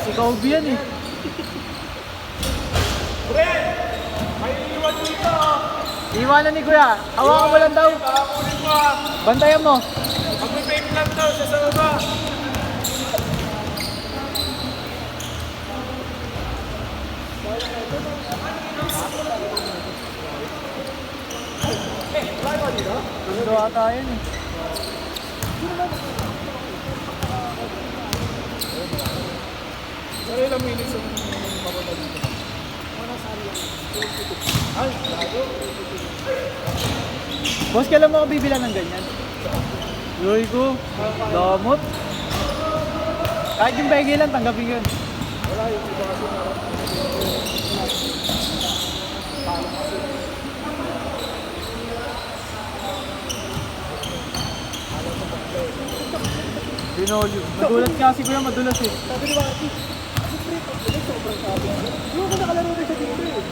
Si Kobe yan eh. Pre! May iwan dito! Iwanan ni Kuya. Hawakan mo lang daw. Pakakunin mo ah! Bantayan mo. Mag-fake lang daw siya sa baba! Gusto ata yun eh. Pero ilang minutes yung mababa dito? Ay, lalo! Boss, kailan mo ako bibilan ng ganyan? Yoy ko. Damot. Kahit yung pegi lang, tanggapin yun. Wala yung iba kasi na. Binolyo. Madulas kasi Kuya, madulas eh. Sabi ni Waki, sobrang sabi. Hindi ko nakalaro na siya dito eh.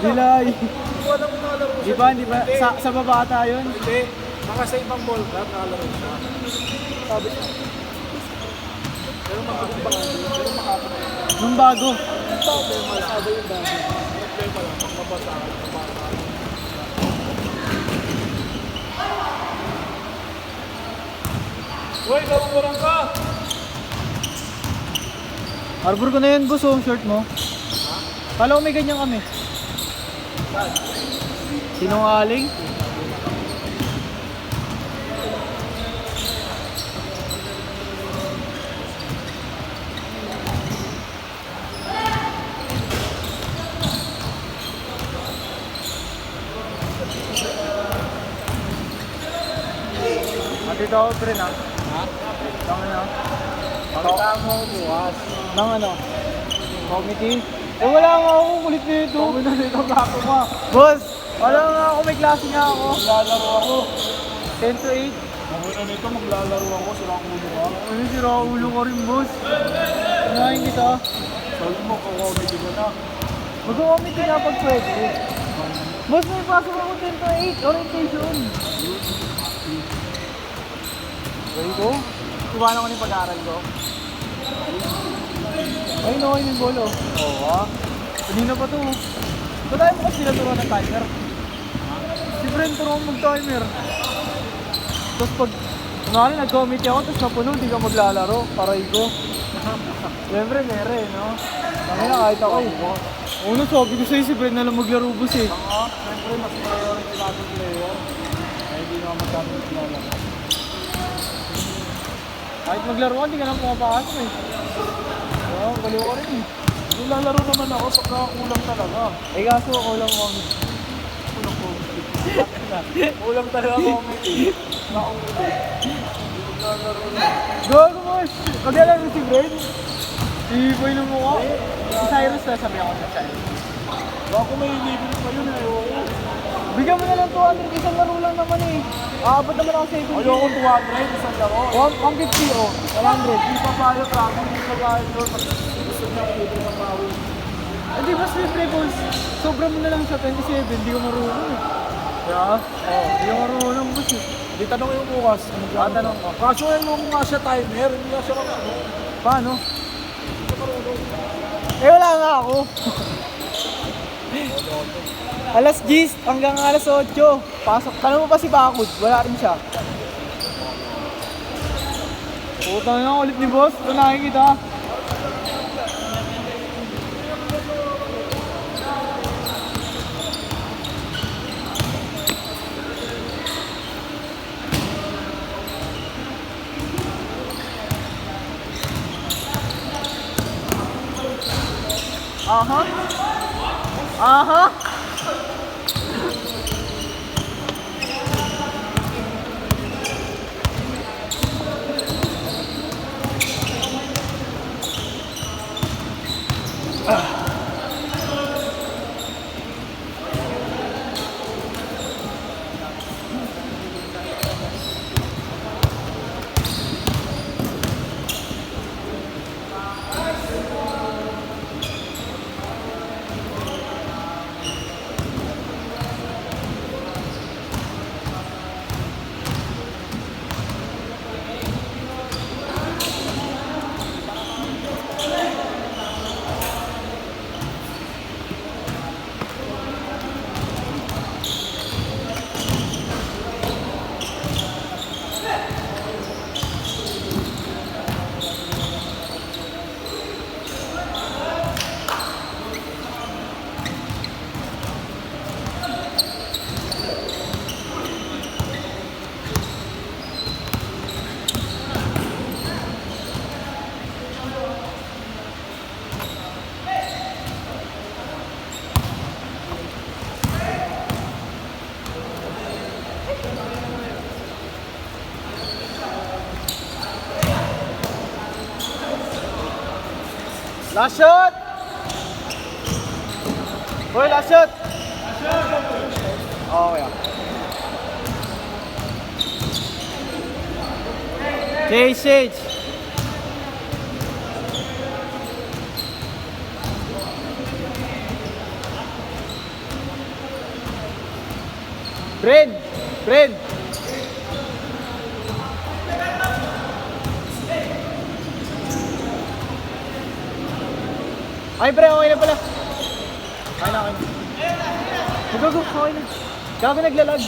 Dilay. Hindi ko alam kung nakalaro siya. Di ba? Sa baba ata yun. Hindi. Baka sa ibang ball club nakalaro siya. Sabi niya. Pero makapit pa nga. Pero makapit pa nga. Nung bago. Sabi yung masabi yung dami. Problema lang. Pag mabasa ka, mabasa ka. Uy, nakukurang ka! Harbor ko na yun, boss, oh, short mo. Kala ko may ganyan kami. Sinungaling? Dito ako pre na. Ha? Nang ano? Pakita mo bukas. Nang ano? Committee? Eh wala nga ako, kulit nito. Kami na dito ako ma. Boss, wala nga ako, may klase nga ako. Maglalaro ako. 10 to 8. Kami na dito maglalaro ako. Sila ang ulo ka. Ano si Raulo ka rin, boss? Kunahin kita. Sabi mo, kakomedy ko na. Mag-committee nga pag pwede. Boss, may pasok ako 10 to 8. Orientation. Ay ko? Iwanan ko na yung pag-aaral ko. Ay, no, yung bolo. Oo, ah. Kanina pa to. Ba't tayo mo kasi sila turuan ng timer? Si Brent turuan mag-timer. Tapos pag, kunwari nag-committee ako, tapos napuno, hindi ka maglalaro. Paray ko. Siyempre, mere, no? Kami na kahit ako. Una, sabi ko sa'yo si Brent na lang maglaro bus eh. Siyempre, mas priority natin player. Ay, hindi naman magkano maglalaro. Kahit maglaro ka, hindi ka na pumapasok eh. Oo, baliw ka rin eh. Yung lalaro naman ako pagka kulang talaga. Eh kaso, kulang ko kami. Kulang ko. Kulang talaga comedy. Nakulit. Yung lalaro na. Gago boss! Maglalaro si Brent. Si Boy ng mukha. Si Cyrus na sabi ako sa Cyrus. Bako may libre pa yun eh. Oo. Bigyan mo na lang 200, isang laro lang naman eh. Aabot naman ako sa 70. Ayoko 200 isang laro. 150 oh, 100. Hindi pa payag lang. Hindi pa payag doon. Gusto niya libre ng bawi. Hindi ba libre boss? Sobra mo na lang sa 27, hindi ko marunong eh. Yeah. Hindi ko marunong boss eh. Hindi tanong yung bukas. Tanong ko. Kaso yung nga siya timer. Hindi nga siya ano. Paano? Eh wala nga ako. Alas 10 hanggang alas 8. Pasok. Tanong mo pa si Bakod, wala rin siya. Putang na ulit ni boss, tunahin kita. Aha. Aha. Last shot! Hoy, last shot! Oh, yeah. Sage! Bren! Ay, pre, okay na pala. Okay na. Magago, okay na. Gago naglalag.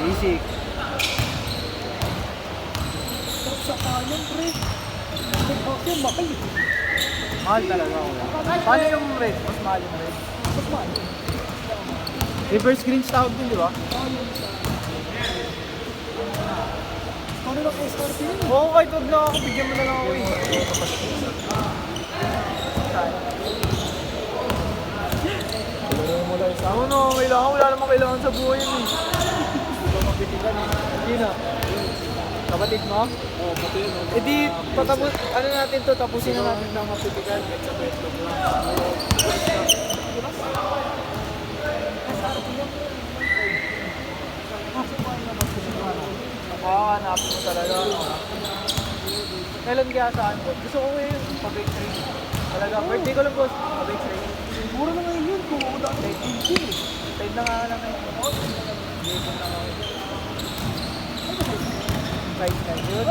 Easy. Sa kanan, pre. Okay, mahal. Mahal talaga ako. Paano yung red? Mas mahal yung red. Mas mahal. Reverse green tawag din, di ba? Ano lang kayo start yun? Oo, kahit huwag na ako. Bigyan mo na lang ako eh. Ako no, kailangan. Wala namang kailangan sa buhay yun eh. Sino? Kapatid mo? Oo, pati yun. Eh di, patapos, ano natin to, tapusin na natin ng mapitigan. Sa betlog lang. Hanapin mo talaga. Kailan kaya saan po? Gusto ko ngayon, pa-bake train. Talaga, birthday ko lang boss, pa-bake train. Mura na ngayon yun. Kung ako dati. Tide na nga lang ngayon. Tide na yun.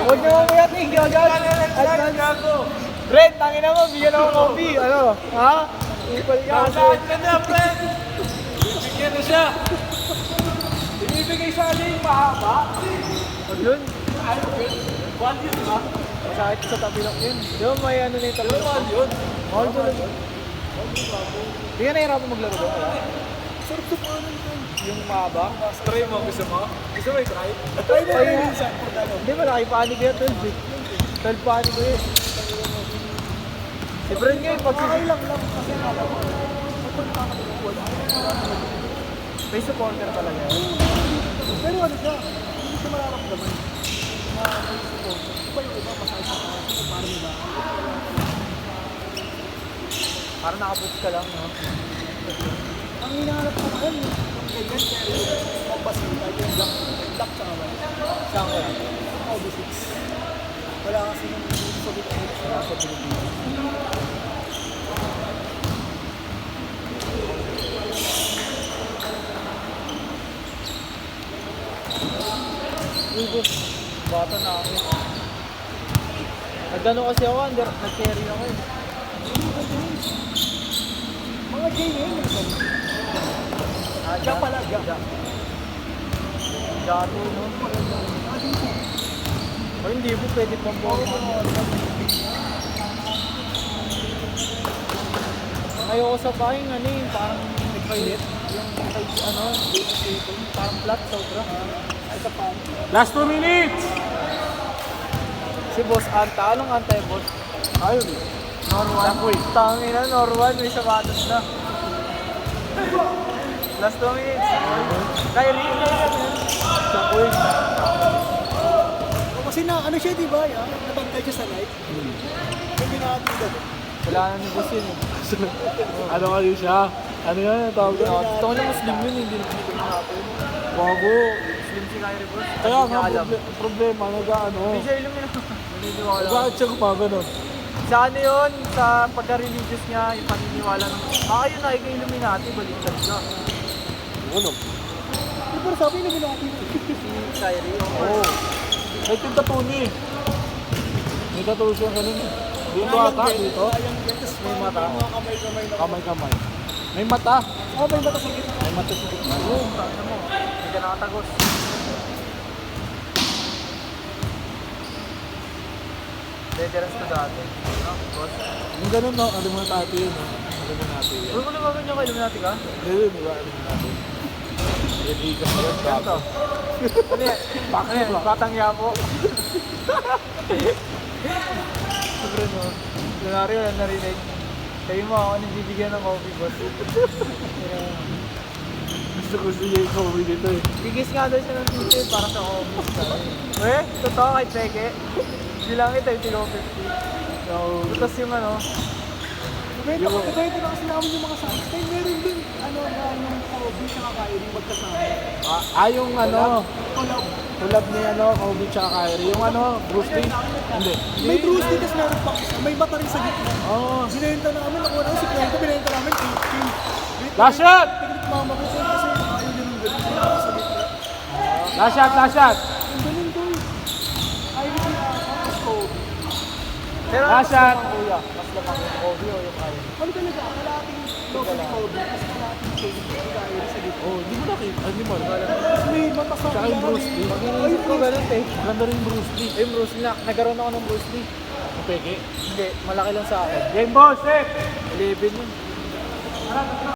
Huwag niyo mamaya tingin, gagag. Brent, tangin na mo, bigyan ako coffee. Ano? Ha? Ipal ka. Nasaan ka na, friend? Bibigyan na siya. Ibibigay sa akin mahaba. Huwag yun. Ano yun? Mahal yun, di ba? Masakit sa tabi lang yun. Di ba may ano na yung tabi lang? Mahal yun. Mahal talaga. Hindi ka nahirapan maglaro doon, kaya? Sarap sa paano yun. Yung mahaba? Try mo, gusto mo? Gusto mo i-try? Try mo Ay, yun minsan. hindi, malaki panig kaya 12 eh. 12 panig ko yun. Si Bren nga yung Okay lang kasi alam mo. may supporter talaga yun. Pero ano siya? Hindi siya mararamdaman. Na may support. Iba yung iba, masakit sa taas. Ito parang iba. Parang nakaboots ka lang, no? Ang hinahanap ko ngayon, yung ganyan, pero yung pambasita, yung black sa kawan. Saan ko yan? Ako, B6. Wala kasi yung sabi ko sa Pilipinas. Uy, boss. Bata na ako. Nagano kasi ako, nag-carry ako eh. Mga JM, Diyan pala, diyan. Gato, no? Ay, hindi po pwede pang bomba. Ayoko sa pahing, ano eh, parang nagpailit. Yung ano, parang flat, sobra. Ay, sa pan. Last 2 minutes! Si Boss Anta, anong Anta yung Boss? Ayun eh. Norwan. Tangin na, Norwan, may sapatos na. Last 2 minutes. Kyrie, Chakoy. Kasi na, ano siya, di ba? Natangkay siya sa night. Yung ginagawa. wala na ni Boss yun eh. Ano kasi siya? Ano yan? Ang tawag doon? Gusto ko na Muslim yun, hindi ko na hapon. Bago. Muslim si Kyrie Boss. Kaya Hindi nga niya alam. problema, nag-ano. Hindi siya ilam yun. Naniniwala. Nag-check pa, gano'n. Sa ano yun, sa pagka-religious niya, yung paniniwala ng... Yun na, ika-Illuminati, baliktad ka. Ano? Pero sabi na ginagawa. Si Kyrie, Oo. May tattoo niya eh. May tattoo siya ganun eh. Dito ata, dito. May mata. Kamay-kamay. May mata. Oh, may mata sa gitna. May mata sa gitna. Oo, tangina mo. Hindi ka nakatagos. Dangerous to dati. No, boss? Yung ganun, no? Alam mo natin yun, no? Alam mo natin yun. Huwag mo na gagawin yung kailan natin ka? Hindi, di ba? Alam mo natin. Iigas mo yun, Ano to? Ano yan? Ano yan? Batang yapo. Sobrang no. Kunwari wala narinig. Kayo mo ako nagbibigyan ng coffee, boss. Gusto ko siya yung COVID dito eh. Bigis nga daw siya ng ticket para sa coffee. Eh, totoo kay Peke. Hindi lang ito yung tilo 50. So, Tapos yung ano, Ito na kasi namin yung mga size. Kaya meron din, ano, na yung Kobe sa Kyrie magkasama. yung ano, collab ni ano, Kobe tsaka Kyrie. Yung ano, Bruce Lee. Hindi. May Bruce Lee, tapos meron pa, may mata rin sa gitna. Oo. Binenta namin, nakuha namin si Kwento, binenta namin 18. Last shot! Tingnan mama ko sa'yo kasi ayaw din ng ganun. Binenta sa gitna. Last shot, last shot! Yung ganun to. Ayaw din tapos Kobe. pero Last shot! kuya, mas lamang yung Kobe o yung Kyrie. Ano talaga, kalating logo ni Kobe, tapos kalating shade ni Kyrie sa gitna. Oh, di mo nakita. Hindi mo. Tapos may mata sa Tsaka yung Bruce Lee. Pag-iisip ko ganun eh. Maganda rin Bruce Lee. Eh, Bruce Lee, nagkaroon ako ng Bruce Lee. Ang peke. Hindi, malaki lang sa akin. Game ball, set! 11 yun.